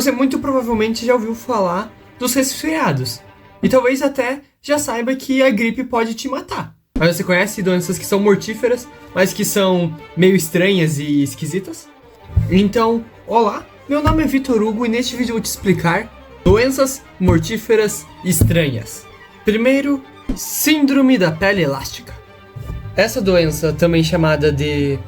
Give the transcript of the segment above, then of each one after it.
Você muito provavelmente já ouviu falar dos resfriados. E talvez até já saiba que a gripe pode te matar. Mas você conhece doenças que são mortíferas, mas que são meio estranhas e esquisitas? Então, olá, meu nome é Vitor Hugo e neste vídeo eu vou te explicar doenças mortíferas estranhas. Primeiro, síndrome da pele elástica. Essa doença, também chamada de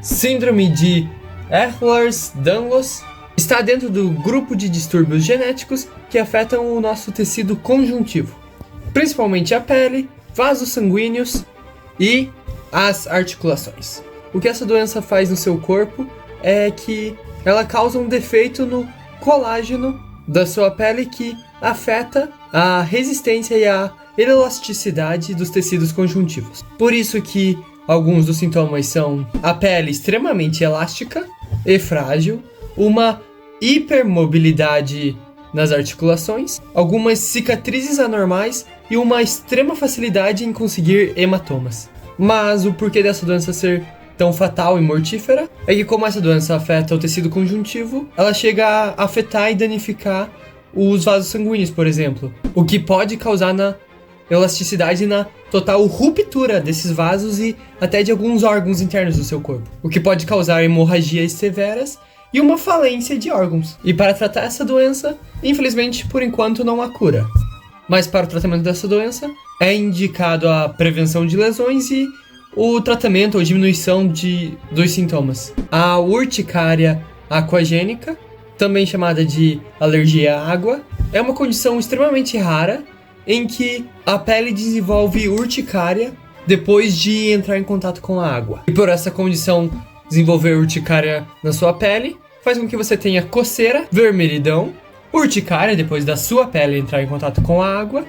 síndrome de Ehlers-Danlos, está dentro do grupo de distúrbios genéticos que afetam o nosso tecido conjuntivo, principalmente a pele, vasos sanguíneos e as articulações. O que essa doença faz no seu corpo é que ela causa um defeito no colágeno da sua pele que afeta a resistência e a elasticidade dos tecidos conjuntivos. Por isso que alguns dos sintomas são a pele extremamente elástica e frágil, uma hipermobilidade nas articulações, algumas cicatrizes anormais e uma extrema facilidade em conseguir hematomas. Mas o porquê dessa doença ser tão fatal e mortífera é que, como essa doença afeta o tecido conjuntivo, ela chega a afetar e danificar os vasos sanguíneos, por exemplo, o que pode causar na elasticidade e na total ruptura desses vasos e até de alguns órgãos internos do seu corpo, o que pode causar hemorragias severas e uma falência de órgãos. E para tratar essa doença, infelizmente, por enquanto não há cura. Mas para o tratamento dessa doença, é indicado a prevenção de lesões e o tratamento ou diminuição dos sintomas. A urticária aquagênica, também chamada de alergia à água, é uma condição extremamente rara em que a pele desenvolve urticária depois de entrar em contato com a água. E por essa condição desenvolver urticária na sua pele, faz com que você tenha coceira, vermelhidão, urticária depois da sua pele entrar em contato com a água,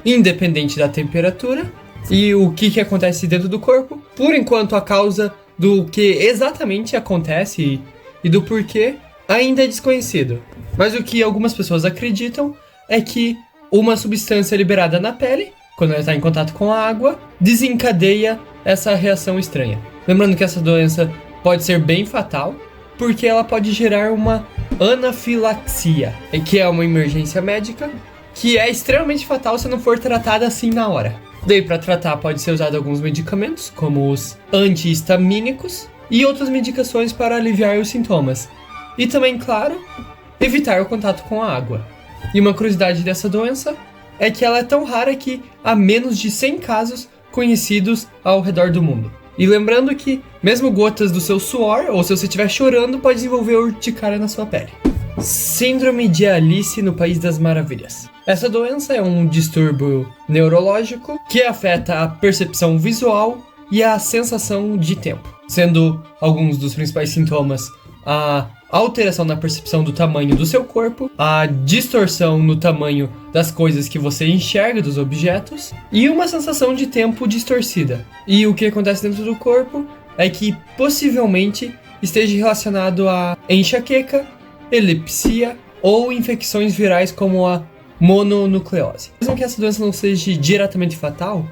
independente da temperatura. E o que acontece dentro do corpo? Por enquanto, a causa do que exatamente acontece e do porquê ainda é desconhecido. Mas o que algumas pessoas acreditam é que uma substância liberada na pele, quando ela está em contato com a água, desencadeia essa reação estranha. Lembrando que essa doença pode ser bem fatal, porque ela pode gerar uma anafilaxia, que é uma emergência médica, que é extremamente fatal se não for tratada assim na hora. Daí, para tratar, pode ser usado alguns medicamentos, como os antihistamínicos, e outras medicações para aliviar os sintomas. E também, claro, evitar o contato com a água. E uma curiosidade dessa doença é que ela é tão rara que há menos de 100 casos conhecidos ao redor do mundo. E lembrando que mesmo gotas do seu suor, ou se você estiver chorando, pode desenvolver urticária na sua pele. Síndrome de Alice no País das Maravilhas. Essa doença é um distúrbio neurológico que afeta a percepção visual e a sensação de tempo, sendo alguns dos principais sintomas a alteração na percepção do tamanho do seu corpo, a distorção no tamanho das coisas que você enxerga dos objetos e uma sensação de tempo distorcida. E o que acontece dentro do corpo é que possivelmente esteja relacionado a enxaqueca, epilepsia ou infecções virais como a mononucleose. Mesmo que essa doença não seja diretamente fatal,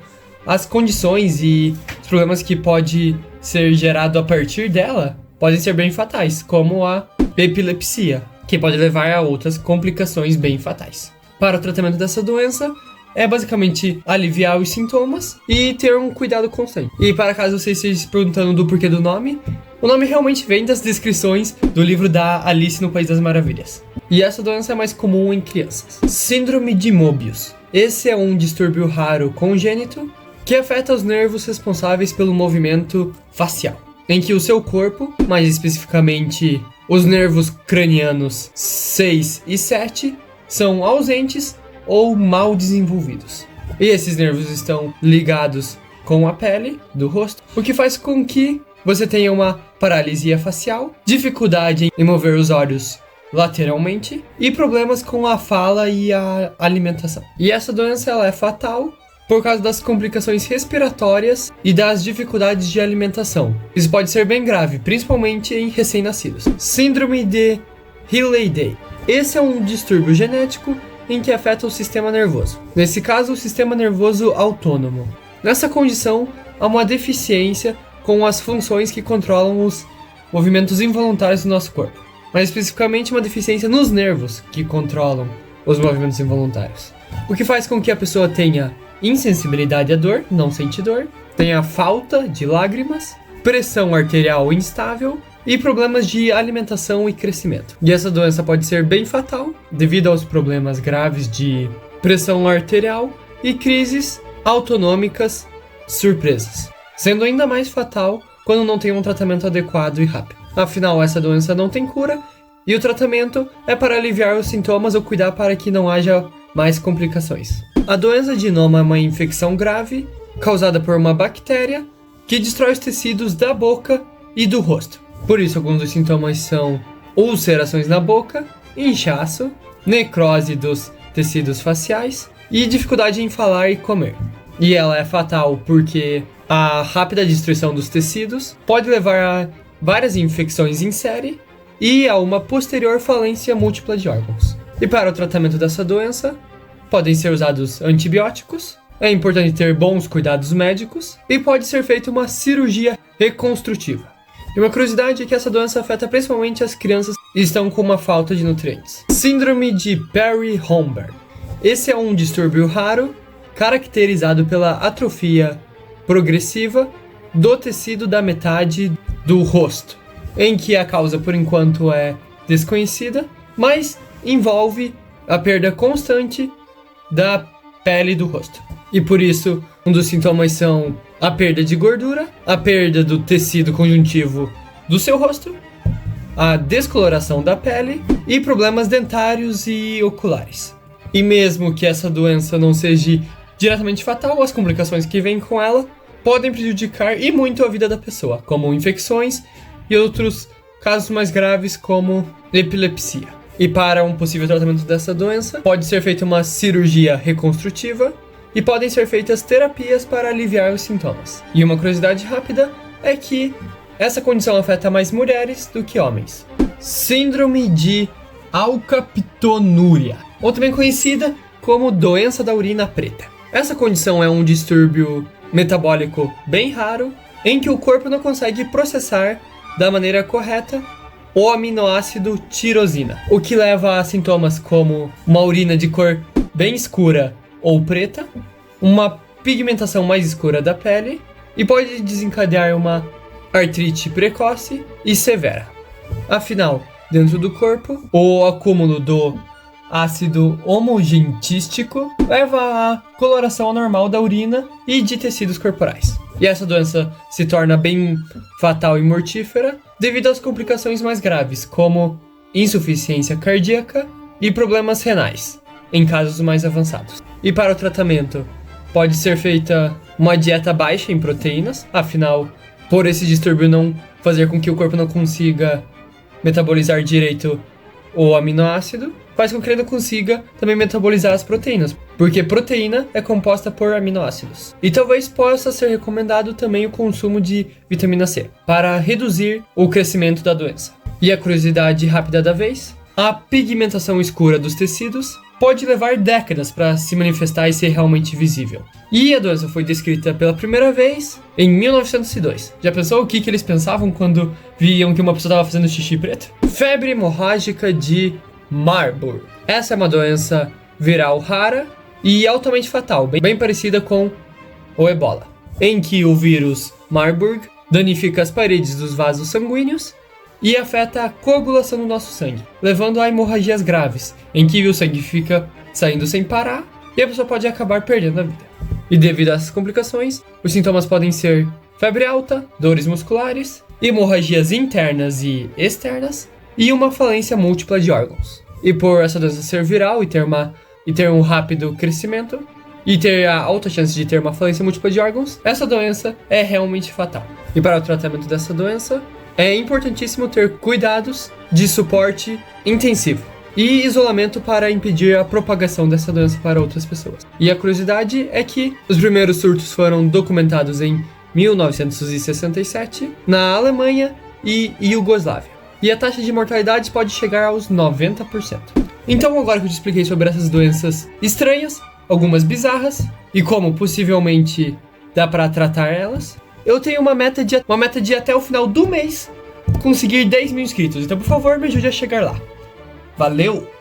as condições e os problemas que pode ser gerado a partir dela podem ser bem fatais, como a epilepsia, que pode levar a outras complicações bem fatais. Para o tratamento dessa doença, é basicamente aliviar os sintomas e ter um cuidado constante. E para caso você esteja se perguntando do porquê do nome, o nome realmente vem das descrições do livro da Alice no País das Maravilhas. E essa doença é mais comum em crianças. Síndrome de Mobius. Esse é um distúrbio raro congênito que afeta os nervos responsáveis pelo movimento facial, em que o seu corpo, mais especificamente os nervos cranianos 6 e 7, são ausentes ou mal desenvolvidos. E esses nervos estão ligados com a pele do rosto, o que faz com que você tenha uma paralisia facial, dificuldade em mover os olhos lateralmente e problemas com a fala e a alimentação. E essa doença ela é fatal por causa das complicações respiratórias e das dificuldades de alimentação. Isso pode ser bem grave, principalmente em recém-nascidos. Síndrome de Hailey-Day. Esse é um distúrbio genético em que afeta o sistema nervoso. Nesse caso, o sistema nervoso autônomo. Nessa condição, há uma deficiência com as funções que controlam os movimentos involuntários do nosso corpo. mais especificamente uma deficiência nos nervos que controlam os movimentos involuntários. O que faz com que a pessoa tenha insensibilidade à dor, não sente dor, tenha falta de lágrimas, pressão arterial instável e problemas de alimentação e crescimento. E essa doença pode ser bem fatal devido aos problemas graves de pressão arterial e crises autonômicas surpresas, sendo ainda mais fatal quando não tem um tratamento adequado e rápido. Afinal, essa doença não tem cura e o tratamento é para aliviar os sintomas ou cuidar para que não haja mais complicações. A doença de Noma é uma infecção grave causada por uma bactéria que destrói os tecidos da boca e do rosto. Por isso, alguns dos sintomas são ulcerações na boca, inchaço, necrose dos tecidos faciais e dificuldade em falar e comer. E ela é fatal porque a rápida destruição dos tecidos pode levar a várias infecções em série e a uma posterior falência múltipla de órgãos. E para o tratamento dessa doença, podem ser usados antibióticos, é importante ter bons cuidados médicos e pode ser feita uma cirurgia reconstrutiva. E uma curiosidade é que essa doença afeta principalmente as crianças que estão com uma falta de nutrientes. Síndrome de Perry-Holmberg. Esse é um distúrbio raro, caracterizado pela atrofia progressiva do tecido da metade do rosto, em que a causa por enquanto é desconhecida, mas envolve a perda constante da pele do rosto. E por isso, um dos sintomas são a perda de gordura, a perda do tecido conjuntivo do seu rosto, a descoloração da pele e problemas dentários e oculares. E mesmo que essa doença não seja diretamente fatal, as complicações que vêm com ela podem prejudicar e muito a vida da pessoa, como infecções e outros casos mais graves como epilepsia. E para um possível tratamento dessa doença, pode ser feita uma cirurgia reconstrutiva e podem ser feitas terapias para aliviar os sintomas. E uma curiosidade rápida é que essa condição afeta mais mulheres do que homens. Síndrome de alcaptonúria, ou também conhecida como doença da urina preta. Essa condição é um distúrbio metabólico bem raro, em que o corpo não consegue processar da maneira correta o aminoácido tirosina, o que leva a sintomas como uma urina de cor bem escura ou preta, uma pigmentação mais escura da pele e pode desencadear uma artrite precoce e severa. Afinal, dentro do corpo, o acúmulo do ácido homogentístico leva à coloração anormal da urina e de tecidos corporais. E essa doença se torna bem fatal e mortífera devido às complicações mais graves, como insuficiência cardíaca e problemas renais, em casos mais avançados. E para o tratamento, pode ser feita uma dieta baixa em proteínas, afinal, por esse distúrbio não fazer com que o corpo não consiga metabolizar direito o aminoácido, faz com que ele não consiga também metabolizar as proteínas, porque proteína é composta por aminoácidos. E talvez possa ser recomendado também o consumo de vitamina C, para reduzir o crescimento da doença. E a curiosidade rápida da vez, a pigmentação escura dos tecidos pode levar décadas para se manifestar e ser realmente visível. E a doença foi descrita pela primeira vez em 1902. Já pensou o que eles pensavam quando viam que uma pessoa estava fazendo xixi preto? Febre hemorrágica de Marburg. Essa é uma doença viral rara e altamente fatal, bem parecida com o Ebola, em que o vírus Marburg danifica as paredes dos vasos sanguíneos e afeta a coagulação do nosso sangue, levando a hemorragias graves, em que o sangue fica saindo sem parar e a pessoa pode acabar perdendo a vida. E devido a essas complicações, os sintomas podem ser febre alta, dores musculares, hemorragias internas e externas e uma falência múltipla de órgãos. E por essa doença ser viral e ter um rápido crescimento e ter a alta chance de ter uma falência múltipla de órgãos, essa doença é realmente fatal. E para o tratamento dessa doença, é importantíssimo ter cuidados de suporte intensivo e isolamento para impedir a propagação dessa doença para outras pessoas. E a curiosidade é que os primeiros surtos foram documentados em 1967 na Alemanha e Iugoslávia. E a taxa de mortalidade pode chegar aos 90%. Então, agora que eu te expliquei sobre essas doenças estranhas, algumas bizarras, e como possivelmente dá para tratar elas, eu tenho uma meta de até o final do mês conseguir 10 mil inscritos. Então, por favor, me ajude a chegar lá. Valeu!